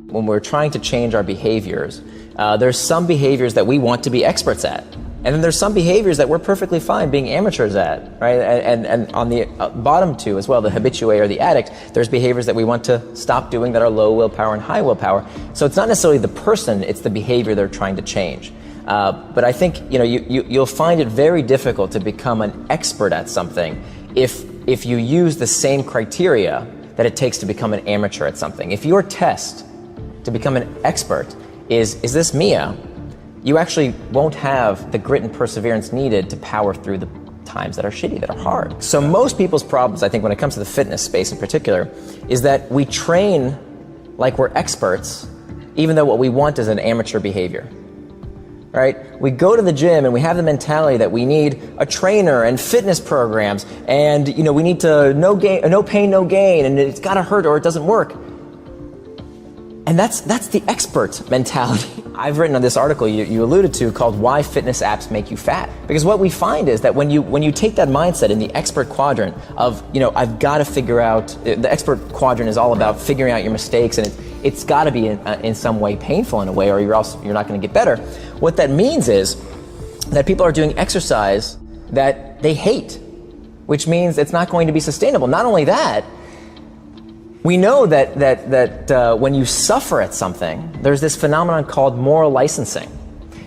When we're trying to change our behaviors, there's some behaviors that we want to be experts at. And then there's some behaviors that we're perfectly fine being amateurs at, right? And on the bottom two as well, the habitué or the addict, there's behaviors that we want to stop doing that are low willpower and high willpower. So it's not necessarily the person, it's the behavior they're trying to change. But I think you'll find it very difficult to become an expert at something if you use the same criteria that it takes to become an amateur at something. If your test to become an expert is this Mia, you actually won't have the grit and perseverance needed to power through the times that are shitty, that are hard. So most people's problems, I think, when it comes to the fitness space in particular, is that we train like we're experts, even though what we want is an amateur behavior. Right? We go to the gym and we have the mentality that we need a trainer and fitness programs, and we need to no pain, no gain, and it's got to hurt or it doesn't work. And that's the expert mentality. I've written on this article you alluded to called "Why Fitness Apps Make You Fat." Because what we find is that when you take that mindset in the expert quadrant of I've got to figure out, the expert quadrant is all about figuring out your mistakes, and it's got to be in some way painful in a way, or you're not going to get better. What that means is that people are doing exercise that they hate, which means it's not going to be sustainable. Not only that, we know that when you suffer at something, there's this phenomenon called moral licensing.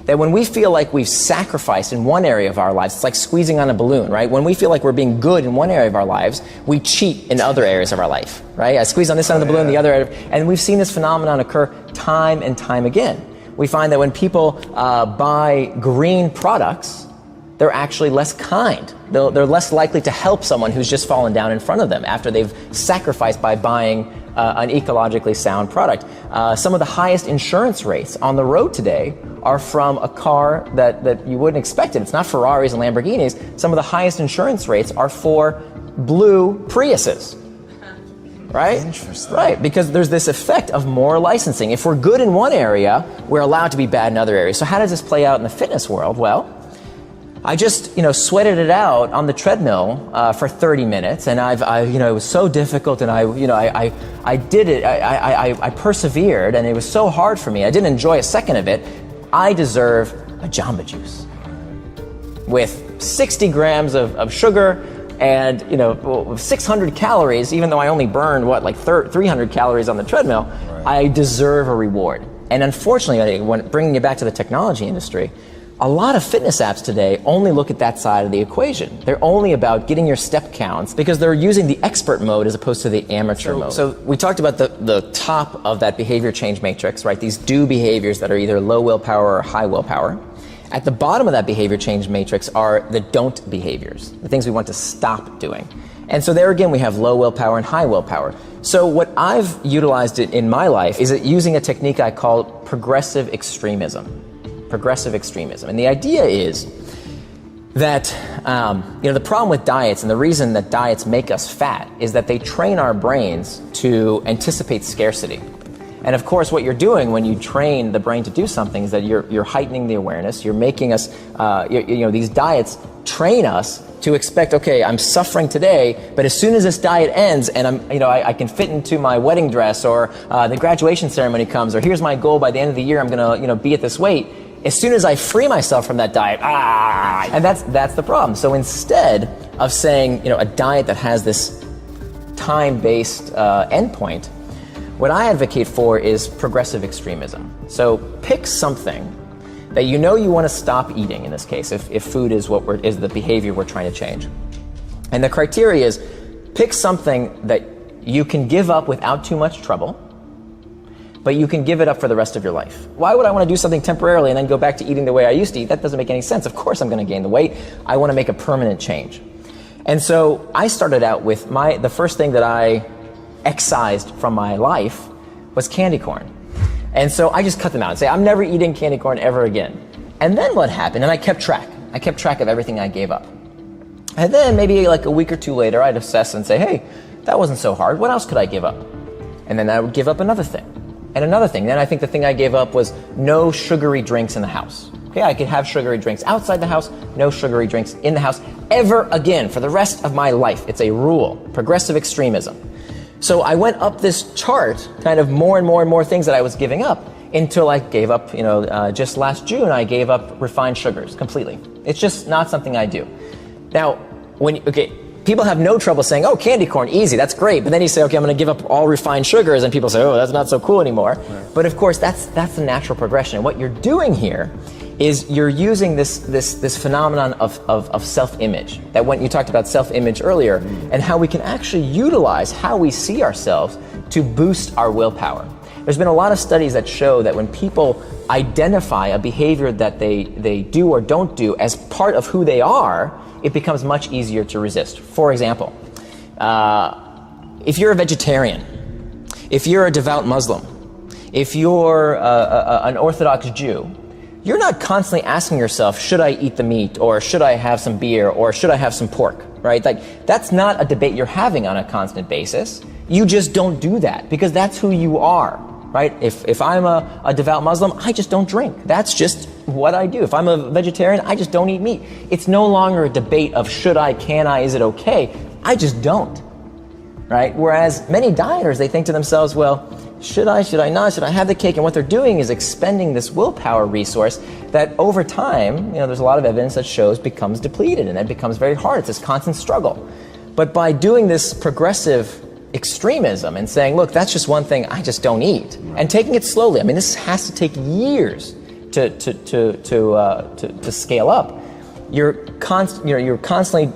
That when we feel like we've sacrificed in one area of our lives, it's like squeezing on a balloon, right? When we feel like we're being good in one area of our lives, we cheat in other areas of our life, right? I squeeze on this end of the balloon, the other area, and we've seen this phenomenon occur time and time again. We find that when people buy green products, they're actually less kind. They're less likely to help someone who's just fallen down in front of them after they've sacrificed by buying an ecologically sound product. Some of the highest insurance rates on the road today are from a car that you wouldn't expect it. It's not Ferraris and Lamborghinis. Some of the highest insurance rates are for blue Priuses. Right? Interesting. Right, because there's this effect of moral licensing. If we're good in one area, we're allowed to be bad in other areas. So how does this play out in the fitness world? Well, I just, sweated it out on the treadmill for 30 minutes, and it was so difficult, and I did it. I persevered, and it was so hard for me. I didn't enjoy a second of it. I deserve a Jamba Juice with 60 grams of sugar and 600 calories. Even though I only burned 300 calories on the treadmill, right. I deserve a reward. And unfortunately, when bringing it back to the technology industry, a lot of fitness apps today only look at that side of the equation. They're only about getting your step counts because they're using the expert mode as opposed to the amateur mode. So we talked about the top of that behavior change matrix, right? These do behaviors that are either low willpower or high willpower. At the bottom of that behavior change matrix are the don't behaviors, the things we want to stop doing. And so there again, we have low willpower and high willpower. So what I've utilized in my life is using a technique I call progressive extremism. Progressive extremism. And the idea is that the problem with diets, and the reason that diets make us fat, is that they train our brains to anticipate scarcity. And of course, what you're doing when you train the brain to do something is that you're heightening the awareness. You're making us, these diets train us to expect, okay, I'm suffering today, but as soon as this diet ends and I can fit into my wedding dress, or the graduation ceremony comes, or here's my goal by the end of the year, I'm gonna be at this weight. As soon as I free myself from that diet, and that's the problem. So instead of saying, a diet that has this time-based endpoint, what I advocate for is progressive extremism. So pick something that you want to stop eating. In this case, if food is is the behavior we're trying to change, and the criteria is pick something that you can give up without too much trouble, but you can give it up for the rest of your life. Why would I want to do something temporarily and then go back to eating the way I used to eat? That doesn't make any sense. Of course I'm going to gain the weight. I want to make a permanent change. And so I started out with the first thing that I excised from my life was candy corn. And so I just cut them out and say, I'm never eating candy corn ever again. And then what happened? And I kept track. I kept track of everything I gave up. And then maybe like a week or two later, I'd assess and say, hey, that wasn't so hard. What else could I give up? And then I would give up another thing. And another thing. Then I think the thing I gave up was no sugary drinks in the house. Okay, I could have sugary drinks outside the house, no sugary drinks in the house ever again for the rest of my life. It's a rule. Progressive extremism. So I went up this chart, kind of more and more and more things that I was giving up, until I gave up, just last June, I gave up refined sugars completely. It's just not something I do. Now, people have no trouble saying, oh, candy corn, easy, that's great. But then you say, okay, I'm going to give up all refined sugars, and people say, oh, that's not so cool anymore. Right. But of course, that's the natural progression. And what you're doing here is you're using this phenomenon of self-image. That when you talked about self-image earlier, and how we can actually utilize how we see ourselves to boost our willpower. There's been a lot of studies that show that when people identify a behavior that they do or don't do as part of who they are, it becomes much easier to resist. For example, if you're a vegetarian, if you're a devout Muslim, if you're an Orthodox Jew, you're not constantly asking yourself, should I eat the meat, or should I have some beer, or should I have some pork, right? Like, that's not a debate you're having on a constant basis. You just don't do that, because that's who you are, right? If I'm a devout Muslim, I just don't drink. That's just what I do. If I'm a vegetarian, I just don't eat meat. It's no longer a debate of should I, can I, is it okay? I just don't, right? Whereas many dieters, they think to themselves, well, should I not, should I have the cake? And what they're doing is expending this willpower resource that over time, there's a lot of evidence that shows becomes depleted, and it becomes very hard. It's this constant struggle. But by doing this progressive extremism and saying, look, that's just one thing I just don't eat, and taking it slowly. I mean, this has to take years to scale up. You're constantly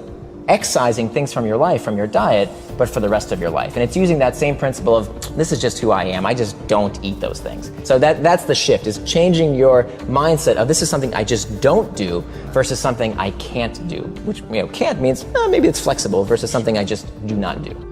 excising things from your life, from your diet, but for the rest of your life. And it's using that same principle of, this is just who I am, I just don't eat those things. So that's the shift, is changing your mindset of this is something I just don't do versus something I can't do, which can't means maybe it's flexible versus something I just do not do.